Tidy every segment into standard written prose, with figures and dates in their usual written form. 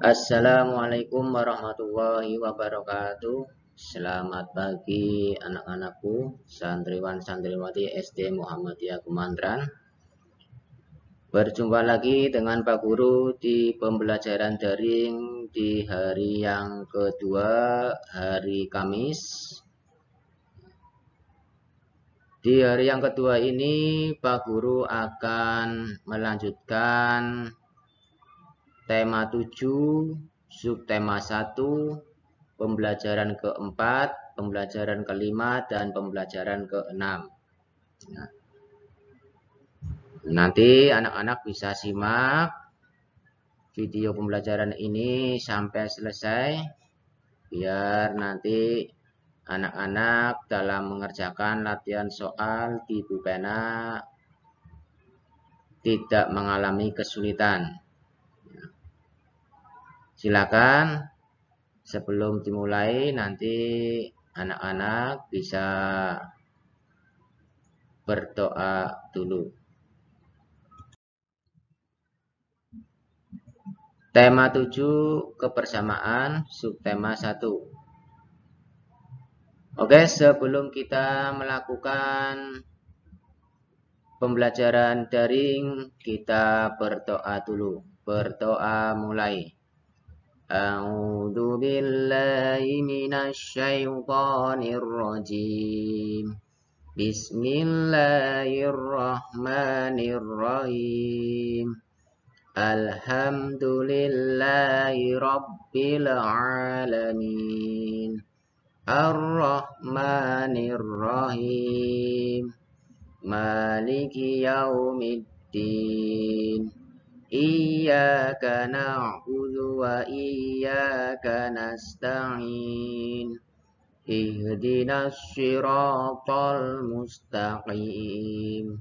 Assalamualaikum warahmatullahi wabarakatuh. Selamat pagi anak-anakku, santriwan santriwati SD Muhammadiyah Kumandran. Berjumpa lagi dengan Pak Guru di pembelajaran daring di hari yang kedua, hari Kamis. Di hari yang kedua ini Pak Guru akan melanjutkan tema 7, subtema 1, pembelajaran keempat, pembelajaran kelima, dan pembelajaran keenam. Nah, nanti anak-anak bisa simak video pembelajaran ini sampai selesai, biar nanti anak-anak dalam mengerjakan latihan soal di pulpena tidak mengalami kesulitan. Silakan sebelum dimulai nanti anak-anak bisa berdoa dulu. Tema 7, kebersamaan, subtema 1. Oke, sebelum kita melakukan pembelajaran daring, kita berdoa dulu. Berdoa mulai. A'udzu billahi minasy syaithanir rajim. Bismillahirrahmanirrahim. Alhamdulillahi rabbil alamin. Ar-Rahmanir-Rahim. Maliki yaumiddin. Iyyaka na'budu wa iyyaka nasta'in. Ihdinas siratal mustaqim.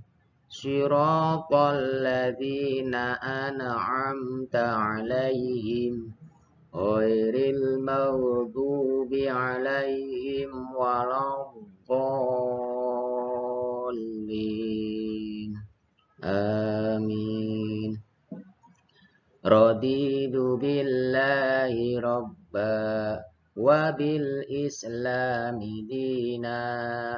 Siratal ladzina an'amta 'alaihim ghairil maghdubi 'alaihim waladdallin. Amin. Raditu billahi rabba wa bil islami dina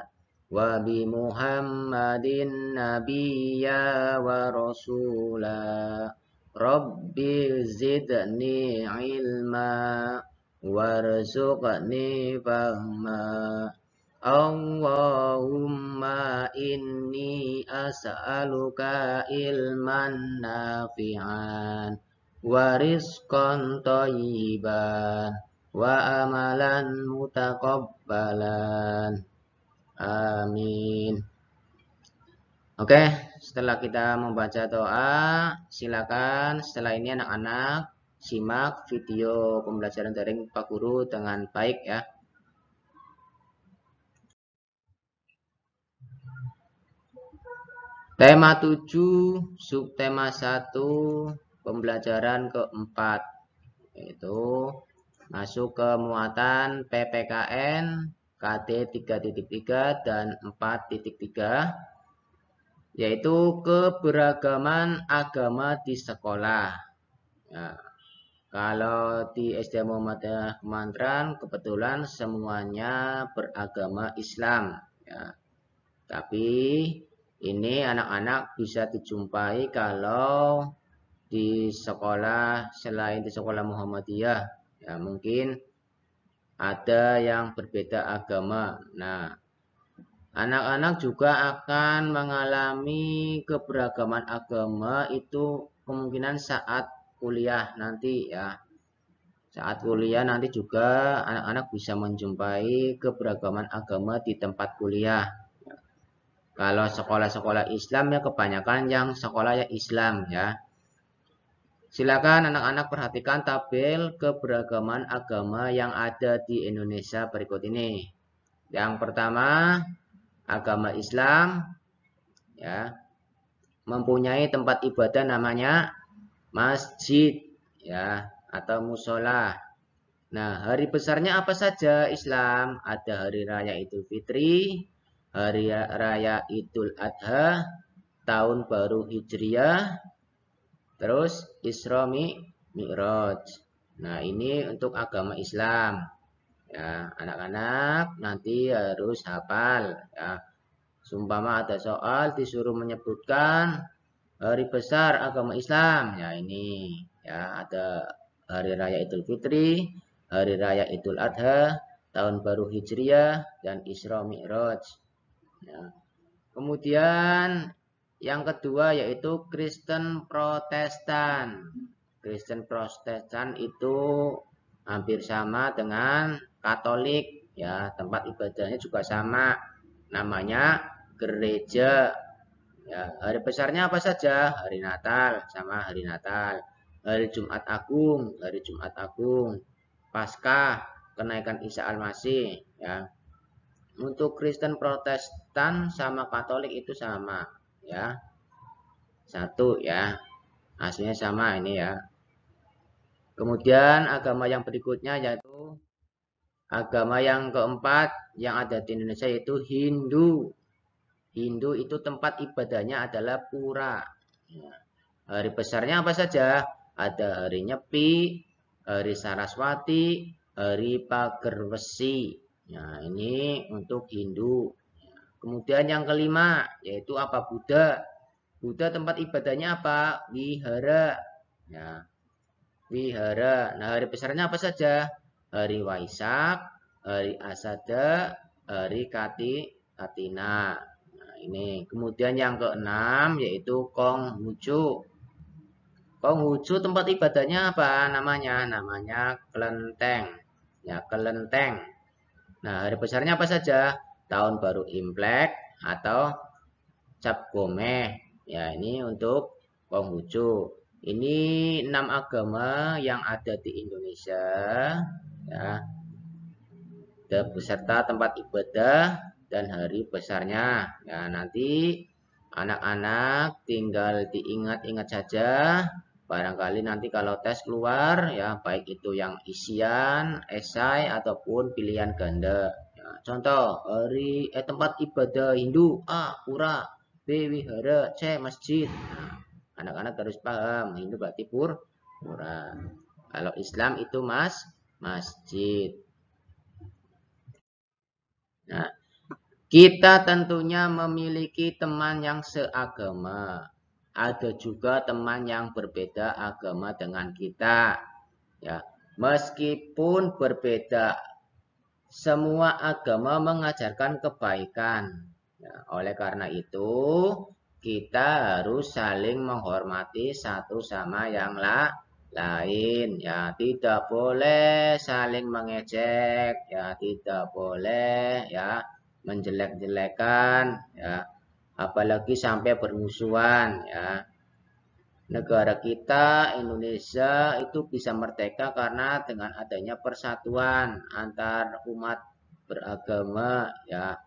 wa bi Muhammadin nabiyya wa rasula. Rabbi zidni ilma warzuqni fahma. Allahumma inni as'aluka ilman nafi'an wa rizqan thayyiban wa amalan mutaqabbalan. Amin. Oke, setelah kita membaca doa, silakan setelah ini anak-anak simak video pembelajaran daring Pak Guru dengan baik ya. Tema 7, subtema 1, pembelajaran keempat, yaitu masuk ke muatan PPKN KD 3.3 dan 4.3, yaitu keberagaman agama di sekolah. Ya, kalau di SD Muhammadiyah Kumandran kebetulan semuanya beragama Islam. Ya. Tapi ini anak-anak bisa dijumpai kalau di sekolah selain di sekolah Muhammadiyah. Ya, mungkin ada yang berbeda agama. Nah, anak-anak juga akan mengalami keberagaman agama itu kemungkinan saat kuliah nanti ya. Saat kuliah nanti juga anak-anak bisa menjumpai keberagaman agama di tempat kuliah. Kalau sekolah-sekolah Islam ya kebanyakan yang sekolahnya Islam ya. Silakan anak-anak perhatikan tabel keberagaman agama yang ada di Indonesia berikut ini. Yang pertama, agama Islam ya mempunyai tempat ibadah namanya masjid ya atau musola. Nah, hari besarnya apa saja Islam? Ada hari raya Idul Fitri, hari raya Idul Adha, tahun baru Hijriah, terus Isra Mi'raj. Nah, ini untuk agama Islam. Ya, anak-anak nanti harus hafal ya. Sumpama ada soal disuruh menyebutkan hari besar agama Islam. Ya, ini ya ada hari raya Idul Fitri, hari raya Idul Adha, tahun baru Hijriah dan Isra Mi'raj. Ya. Kemudian yang kedua yaitu Kristen Protestan. Kristen Protestan itu hampir sama dengan Katolik ya, tempat ibadahnya juga sama, namanya gereja ya. Hari besarnya apa saja? Hari Natal sama hari Natal, hari Jumat Agung, Paskah, kenaikan Isa Al-Masih ya. Untuk Kristen Protestan sama Katolik itu sama ya, satu ya, aslinya sama ini ya. Kemudian agama yang berikutnya yaitu agama yang keempat yang ada di Indonesia yaitu Hindu. Hindu itu tempat ibadahnya adalah pura. Ya. Hari besarnya apa saja? Ada hari Nyepi, hari Saraswati, hari Pagerwesi. Nah, ini untuk Hindu. Kemudian yang kelima yaitu apa? Buddha. Buddha tempat ibadahnya apa? Wihara. Ya, wihara. Nah, hari besarnya apa saja? Hari Waisak, hari Asada, hari Katina. Nah, ini. Kemudian yang keenam yaitu Konghucu. Konghucu tempat ibadahnya apa namanya? Namanya Kelenteng. Ya, Kelenteng. Nah, hari besarnya apa saja? Tahun baru Imlek atau Cap Gomeh. Ya, ini untuk Konghucu. Ini 6 agama yang ada di Indonesia ya, beserta tempat ibadah dan hari besarnya. Ya, nanti anak-anak tinggal diingat-ingat saja. Barangkali nanti kalau tes keluar ya, baik itu yang isian, esai ataupun pilihan ganda. Ya, contoh tempat ibadah Hindu A. Pura, B. Wihara, C. Masjid. Nah, anak-anak harus paham Hindu berarti pura. Kalau Islam itu masjid. Nah, kita tentunya memiliki teman yang seagama. Ada juga teman yang berbeda agama dengan kita. Ya, meskipun berbeda, semua agama mengajarkan kebaikan. Ya, oleh karena itu, kita harus saling menghormati satu sama yang lain. Ya, tidak boleh saling mengejek. Ya, tidak boleh ya menjelek-jelekan. Ya, apalagi sampai bermusuhan. Ya. Negara kita Indonesia itu bisa merdeka karena dengan adanya persatuan antar umat beragama ya,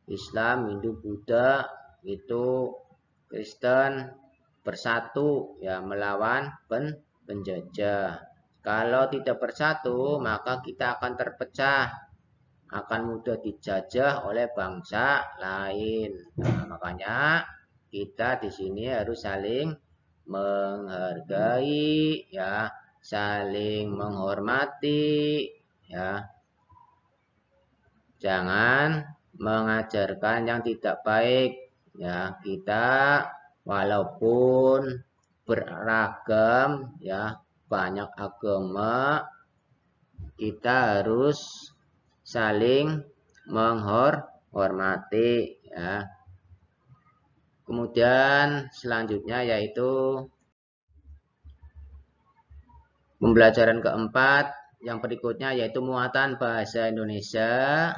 Islam, Hindu, Buddha, itu Kristen bersatu ya melawan penjajah. Kalau tidak bersatu maka kita akan terpecah, akan mudah dijajah oleh bangsa lain. Nah, makanya kita di sini harus saling menghargai ya, saling menghormati ya. Jangan mengajarkan yang tidak baik ya. Kita walaupun beragam ya, banyak agama, kita harus saling menghormati ya. Kemudian selanjutnya yaitu pembelajaran keempat yang berikutnya yaitu muatan bahasa Indonesia.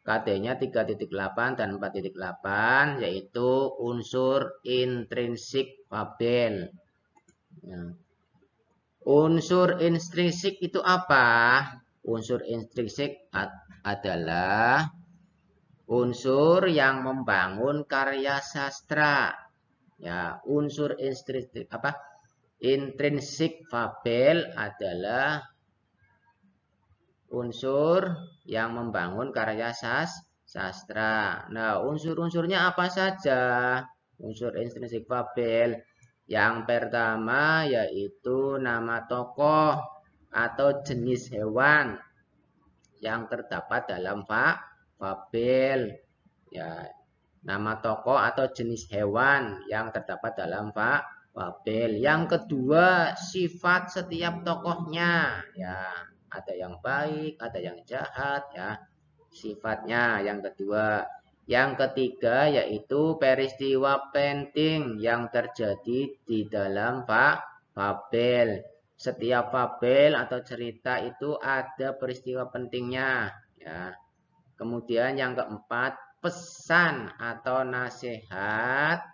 KT-nya 3.8 dan 4.8 yaitu unsur intrinsik fabel. Ya. Unsur intrinsik itu apa? Unsur intrinsik adalah unsur yang membangun karya sastra. Ya, unsur intrinsik apa? Intrinsik fabel adalah unsur yang membangun karya sastra. Nah, unsur-unsurnya apa saja? Unsur intrinsik fabel. Yang pertama yaitu nama tokoh. atau jenis hewan yang terdapat dalam fabel. Ya, nama tokoh atau jenis hewan yang terdapat dalam fabel. Yang kedua, sifat setiap tokohnya. Ya, ada yang baik, ada yang jahat. Ya, sifatnya. Yang kedua. Yang ketiga yaitu peristiwa penting yang terjadi di dalam fabel. Setiap fabel atau cerita itu ada peristiwa pentingnya. Ya. Kemudian yang keempat, pesan atau nasihat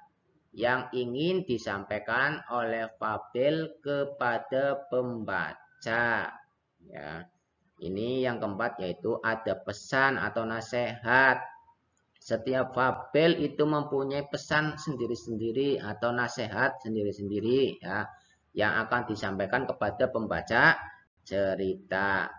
yang ingin disampaikan oleh fabel kepada pembaca. Ya. Ini yang keempat yaitu ada pesan atau nasihat. Setiap fabel itu mempunyai pesan sendiri-sendiri atau nasihat sendiri-sendiri ya, yang akan disampaikan kepada pembaca cerita.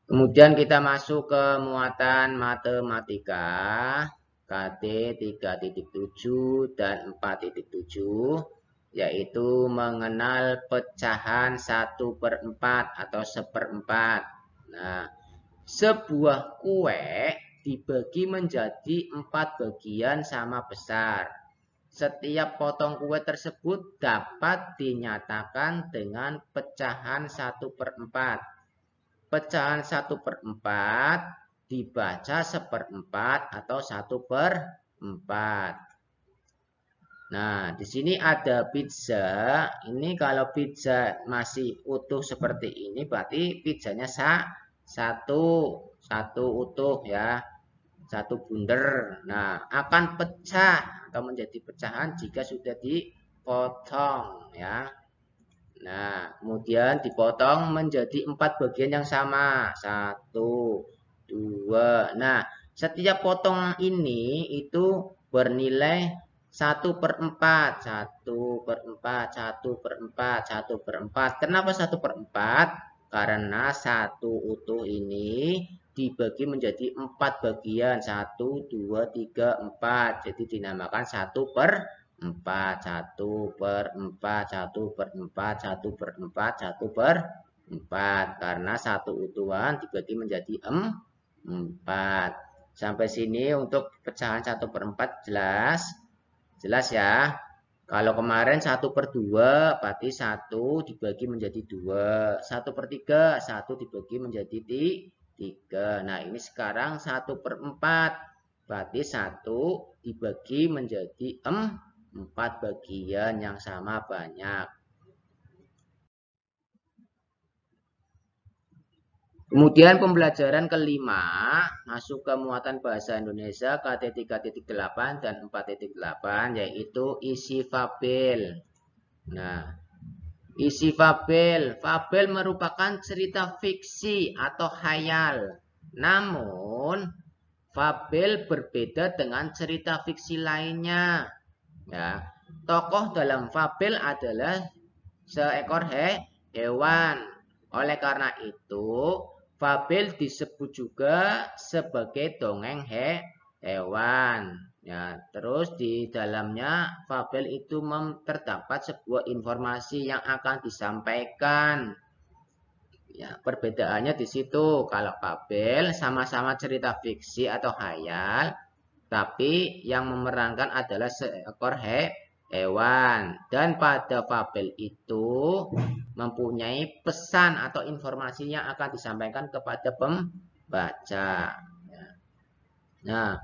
Kemudian kita masuk ke muatan matematika KT 3.7 dan 4.7, yaitu mengenal pecahan 1/4 atau 1/4. Nah, sebuah kue dibagi menjadi 4 bagian sama besar. Setiap potong kue tersebut dapat dinyatakan dengan pecahan 1/4. Pecahan 1/4 dibaca 1/4 atau 1/4. Nah, di sini ada pizza. Ini kalau pizza masih utuh seperti ini, berarti pizzanya satu utuh ya, satu bundar. Nah, akan pecah atau menjadi pecahan jika sudah dipotong ya. Nah, kemudian dipotong menjadi 4 bagian yang sama. 1, 2. Nah, setiap potongan ini itu bernilai 1/4. 1/4, 1/4, 1/4. Kenapa 1/4? Karena satu utuh ini dibagi menjadi 4 bagian. 1, 2, 3, 4. Jadi dinamakan 1/4. 1/4, 1/4, 1/4, 1/4. Karena satu utuhan dibagi menjadi 4. Sampai sini untuk pecahan 1/4 jelas? Jelas ya. Kalau kemarin 1/2 berarti 1 dibagi menjadi 2. 1/3, 1 dibagi menjadi 3. Nah, ini sekarang 1/4. Berarti 1 dibagi menjadi 4 bagian yang sama banyak. Kemudian pembelajaran kelima masuk ke muatan bahasa Indonesia KT 3.8 dan 4.8, yaitu isi fabel. Nah, isi fabel. Fabel merupakan cerita fiksi atau khayal. Namun, fabel berbeda dengan cerita fiksi lainnya. Ya, tokoh dalam fabel adalah seekor hewan. Oleh karena itu, fabel disebut juga sebagai dongeng hewan. Ya, terus di dalamnya fabel itu terdapat sebuah informasi yang akan disampaikan. Ya, perbedaannya di situ. Kalau fabel sama-sama cerita fiksi atau khayal, tapi yang memerankan adalah seekor hewan. Dan pada fabel itu mempunyai pesan atau informasi yang akan disampaikan kepada pembaca. Nah,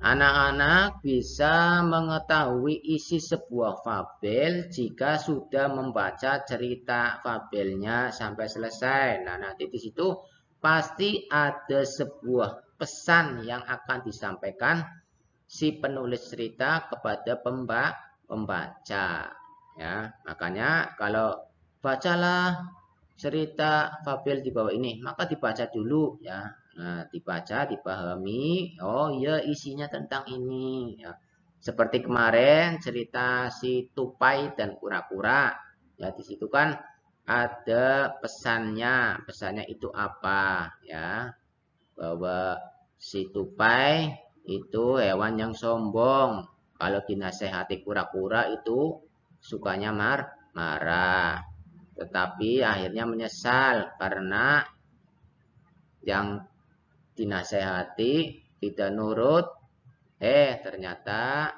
anak-anak bisa mengetahui isi sebuah fabel jika sudah membaca cerita fabelnya sampai selesai. Nah, nanti di situ pasti ada sebuah pesan yang akan disampaikan si penulis cerita kepada pembaca. Ya, makanya kalau bacalah cerita fabel di bawah ini, maka dibaca dulu ya. Nah, dibaca, dipahami. Oh iya, isinya tentang ini. Ya. Seperti kemarin cerita si tupai dan kura-kura. Ya, di situ kan ada pesannya. Pesannya itu apa? Ya, bahwa si tupai itu hewan yang sombong. Kalau dinasehati kura-kura itu sukanya marah. Tetapi akhirnya menyesal karena yang dinasehati tidak nurut. Ternyata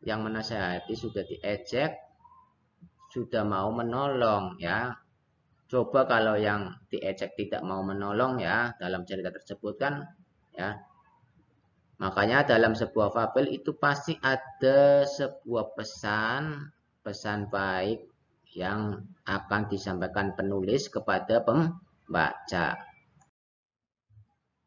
yang menasehati sudah diejek, sudah mau menolong ya. Coba kalau yang diejek tidak mau menolong ya, dalam cerita tersebut kan ya. Makanya dalam sebuah fabel itu pasti ada sebuah pesan baik yang akan disampaikan penulis kepada pembaca.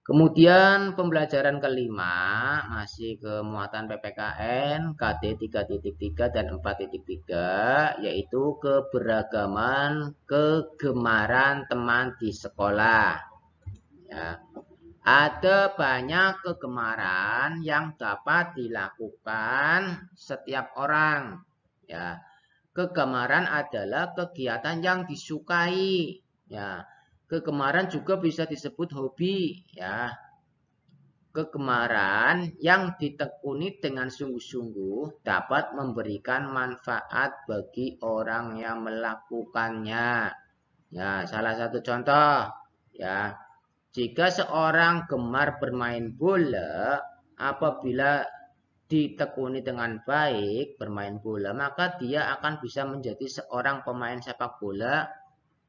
Kemudian pembelajaran kelima masih ke muatan PPKN KD 3.3 dan 4.3 yaitu keberagaman kegemaran teman di sekolah. Ya. Ada banyak kegemaran yang dapat dilakukan setiap orang. Ya. Kegemaran adalah kegiatan yang disukai. Ya. Kegemaran juga bisa disebut hobi, ya. Kegemaran yang ditekuni dengan sungguh-sungguh dapat memberikan manfaat bagi orang yang melakukannya. Ya, salah satu contoh, ya. Jika seorang gemar bermain bola, apabila ditekuni dengan baik bermain bola, maka dia akan bisa menjadi seorang pemain sepak bola,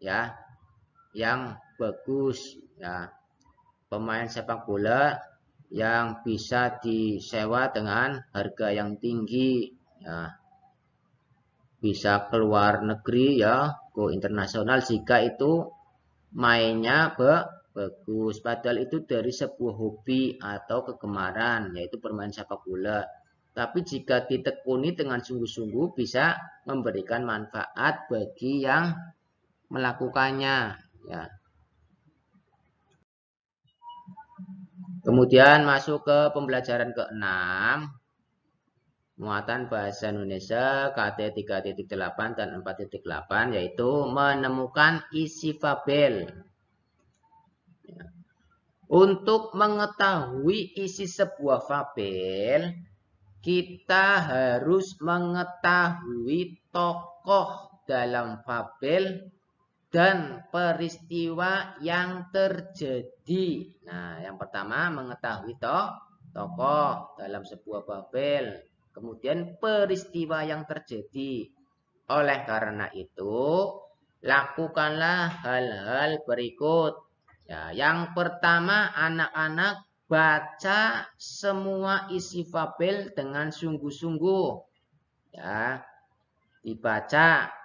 ya, yang bagus, ya, pemain sepak bola yang bisa disewa dengan harga yang tinggi, ya, bisa keluar negeri ya, go internasional jika itu mainnya bagus. Padahal itu dari sebuah hobi atau kegemaran, yaitu bermain sepak bola. Tapi jika ditekuni dengan sungguh-sungguh bisa memberikan manfaat bagi yang melakukannya. Ya. Kemudian masuk ke pembelajaran ke-6, muatan bahasa Indonesia KT 3.8 dan 4.8 yaitu menemukan isi fabel. Ya. Untuk mengetahui isi sebuah fabel, kita harus mengetahui tokoh dalam fabel dan peristiwa yang terjadi. Nah, yang pertama mengetahui tokoh dalam sebuah fabel, kemudian peristiwa yang terjadi. Oleh karena itu, lakukanlah hal-hal berikut. Ya, yang pertama, anak-anak baca semua isi fabel dengan sungguh-sungguh. Ya, dibaca.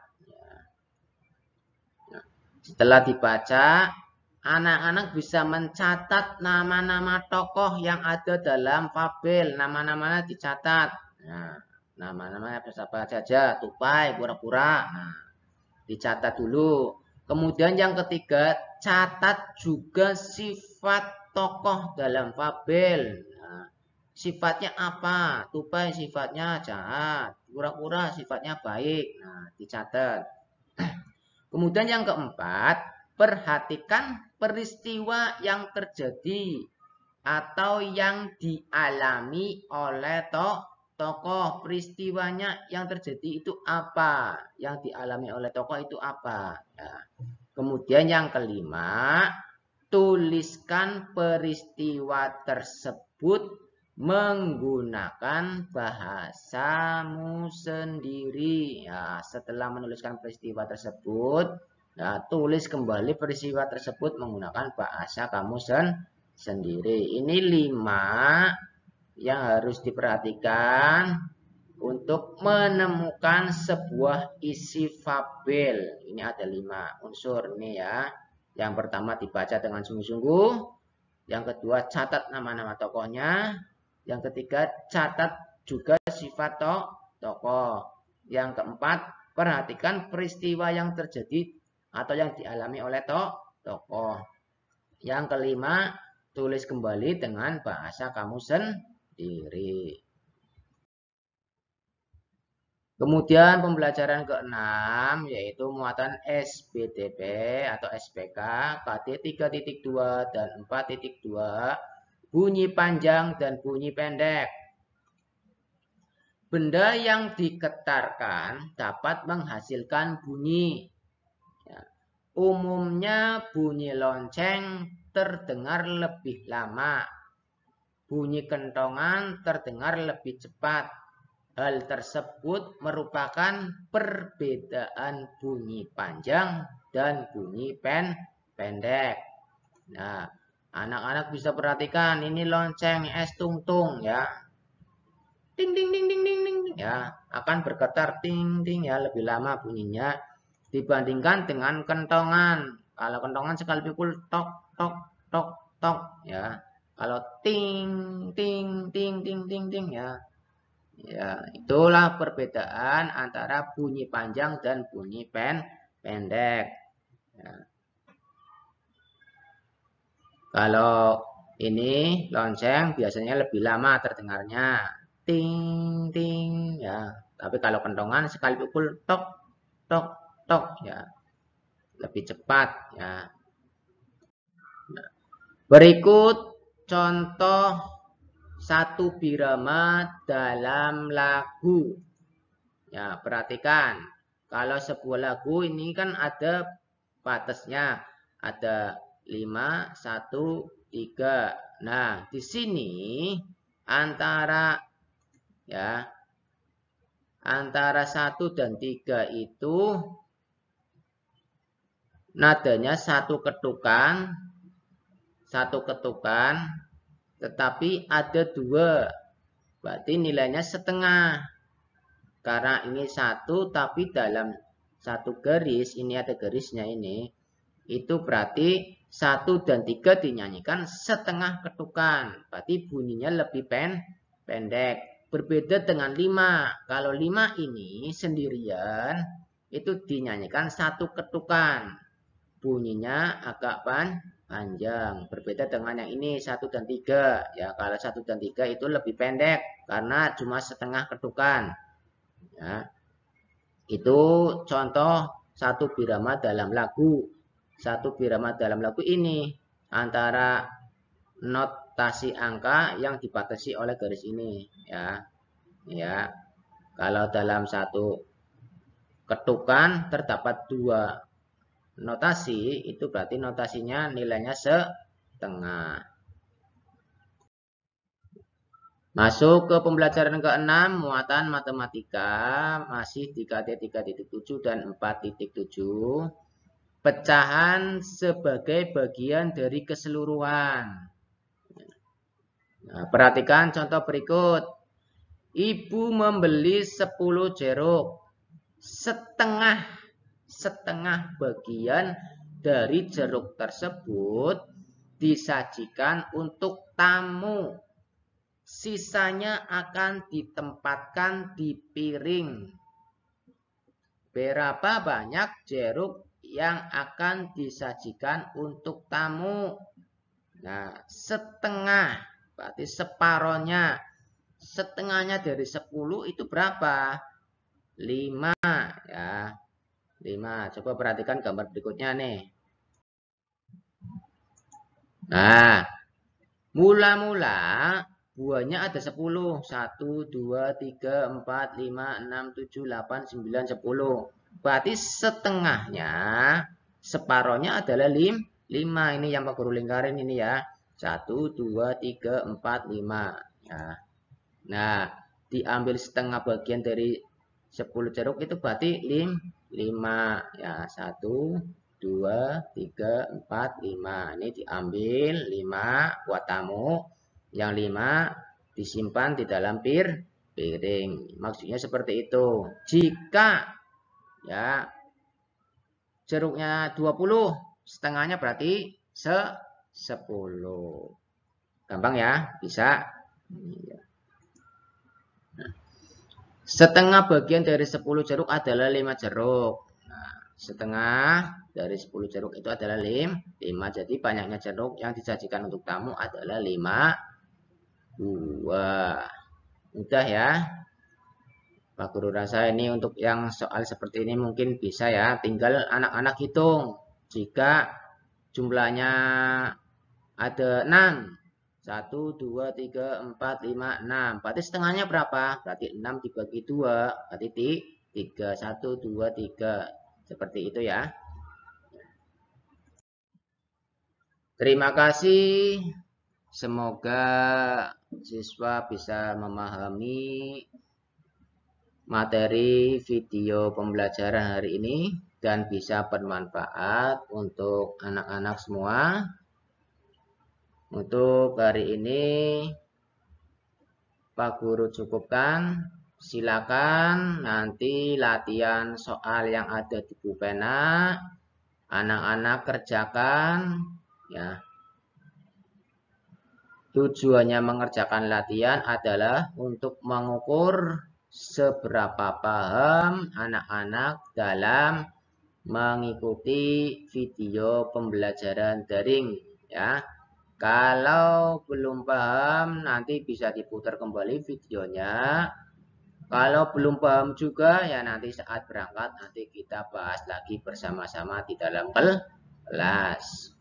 Setelah dibaca, anak-anak bisa mencatat nama-nama tokoh yang ada dalam fabel. Nama-namanya dicatat. Nah, nama-namanya apa saja, tupai, pura-pura. Nah, dicatat dulu. Kemudian yang ketiga, catat juga sifat tokoh dalam fabel. Nah, sifatnya apa? Tupai sifatnya jahat, pura-pura sifatnya baik. Nah, dicatat. Kemudian yang keempat, perhatikan peristiwa yang terjadi atau yang dialami oleh tokoh. Peristiwanya yang terjadi itu apa? Yang dialami oleh tokoh itu apa? Ya. Kemudian yang kelima, tuliskan peristiwa tersebut menggunakan bahasamu sendiri. Ya, setelah menuliskan peristiwa tersebut, ya, tulis kembali peristiwa tersebut menggunakan bahasa kamu sendiri. Ini 5 yang harus diperhatikan untuk menemukan sebuah isi fabel. Ini ada 5 unsur ini ya. Yang pertama dibaca dengan sungguh-sungguh. Yang kedua catat nama-nama tokohnya. Yang ketiga, catat juga sifat tokoh. Yang keempat, perhatikan peristiwa yang terjadi atau yang dialami oleh tokoh. Yang kelima, tulis kembali dengan bahasa kamu sendiri. Kemudian pembelajaran ke-6 yaitu muatan SBTP atau SPK KD 3.2 dan 4.2. Bunyi panjang dan bunyi pendek. Benda yang digetarkan dapat menghasilkan bunyi. Ya. Umumnya bunyi lonceng terdengar lebih lama. Bunyi kentongan terdengar lebih cepat. Hal tersebut merupakan perbedaan bunyi panjang dan bunyi pendek. Nah, anak-anak bisa perhatikan ini lonceng es tungtung ya. Ting ting ting ting ting ting ya, akan bergetar ting ting ya, lebih lama bunyinya dibandingkan dengan kentongan. Kalau kentongan sekali pukul tok tok tok tok ya. Kalau ting ting ting ting ting ting ya. Ya, itulah perbedaan antara bunyi panjang dan bunyi pendek. Ya. Kalau ini lonceng biasanya lebih lama terdengarnya. Ting ting ya. Tapi kalau kentongan sekali pukul tok tok tok ya. Lebih cepat ya. Nah, berikut contoh satu birama dalam lagu. Ya, perhatikan. Kalau sebuah lagu ini kan ada batasnya. Ada 5, 1, 3. Nah, di sini antara 1 dan 3 itu nadanya satu ketukan, tetapi ada 2. Berarti nilainya setengah. Karena ini 1, tapi dalam satu garis, ini ada garisnya ini, itu berarti 1 dan 3 dinyanyikan setengah ketukan. Berarti bunyinya lebih pendek. Berbeda dengan 5. Kalau 5 ini sendirian, itu dinyanyikan satu ketukan. Bunyinya agak panjang. Berbeda dengan yang ini 1 dan 3. Ya, kalau 1 dan 3 itu lebih pendek karena cuma setengah ketukan. Ya. Itu contoh satu birama dalam lagu. Satu birama dalam lagu ini antara notasi angka yang dibatasi oleh garis ini. Ya. Kalau dalam satu ketukan terdapat 2 notasi, itu berarti notasinya nilainya setengah. Masuk ke pembelajaran ke-6, muatan matematika, masih 3.3.7 dan 4.7. Pecahan sebagai bagian dari keseluruhan. Nah, perhatikan contoh berikut. Ibu membeli 10 jeruk. Setengah bagian dari jeruk tersebut disajikan untuk tamu. Sisanya akan ditempatkan di piring. Berapa banyak jeruk yang akan disajikan untuk tamu? Nah, setengah, berarti separohnya. Setengahnya dari 10 itu berapa? 5 ya. 5. Coba perhatikan gambar berikutnya nih. Nah, mula-mula buahnya ada 10. 1, 2, 3, 4, 5, 6, 7, 8, 9, 10. Berarti setengahnya, separohnya adalah 5. Ini yang Pak Guru lingkarin ini ya. 1, 2, 3, 4, 5. Ya. Nah, diambil setengah bagian dari 10 jeruk itu berarti 5. Ya, 1, 2, 3, 4, 5. Ini diambil 5 buat tamu. Yang 5 disimpan di dalam piring. Maksudnya seperti itu. Jika ya jeruknya 20, setengahnya berarti 10. Gampang ya, bisa. Setengah bagian dari 10 jeruk adalah 5 jeruk. Nah, setengah dari 10 jeruk itu adalah 5. Jadi banyaknya jeruk yang disajikan untuk tamu adalah 5 buah. Mudah ya. Pak Guru rasa ini untuk yang soal seperti ini mungkin bisa ya. Tinggal anak-anak hitung. Jika jumlahnya ada 6, 1, 2, 3, 4, 5, 6. Berarti setengahnya berapa? Berarti 6 dibagi 2. Berarti 3, 1, 2, 3. Seperti itu ya. Terima kasih. Semoga siswa bisa memahami materi video pembelajaran hari ini dan bisa bermanfaat untuk anak-anak semua. Untuk hari ini Pak Guru cukupkan. Silakan nanti latihan soal yang ada di buku pena. Anak-anak kerjakan ya. Tujuannya mengerjakan latihan adalah untuk mengukur seberapa paham anak-anak dalam mengikuti video pembelajaran daring ya. Kalau belum paham nanti bisa diputar kembali videonya. Kalau belum paham juga ya nanti saat berangkat nanti kita bahas lagi bersama-sama di dalam kelas.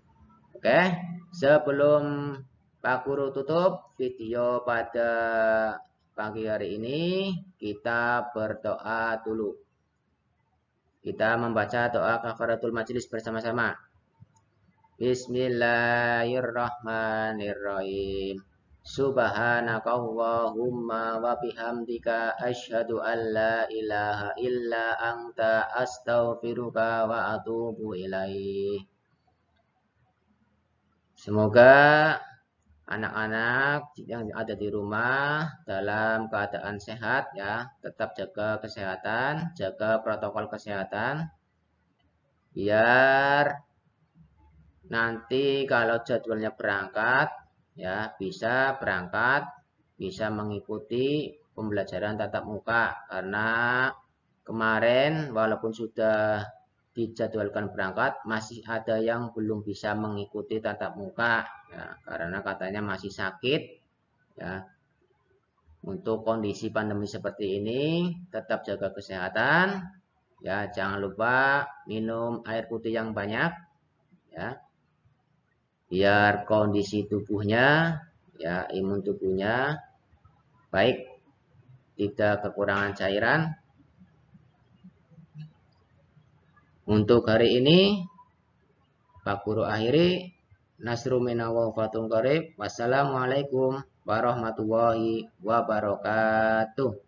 Oke, sebelum Pak Guru tutup video pada pagi hari ini, kita berdoa dulu. Kita membaca doa kafaratul majelis bersama-sama. Bismillahirrahmanirrahim. Subhanakallahumma wa bihamdika asyhadu an la ilaha illa anta astaghfiruka wa atubu ilaih. Semoga anak-anak yang ada di rumah dalam keadaan sehat ya, tetap jaga kesehatan, jaga protokol kesehatan biar nanti kalau jadwalnya berangkat ya bisa berangkat, bisa mengikuti pembelajaran tatap muka karena kemarin walaupun sudah dijadwalkan berangkat masih ada yang belum bisa mengikuti tatap muka ya, karena katanya masih sakit ya. Untuk kondisi pandemi seperti ini tetap jaga kesehatan ya, jangan lupa minum air putih yang banyak ya, biar kondisi tubuhnya ya, imun tubuhnya baik, tidak kekurangan cairan. Untuk hari ini Pak Guru akhiri. Nasru minallah wa fatun qarib. Wassalamualaikum warahmatullahi wabarakatuh.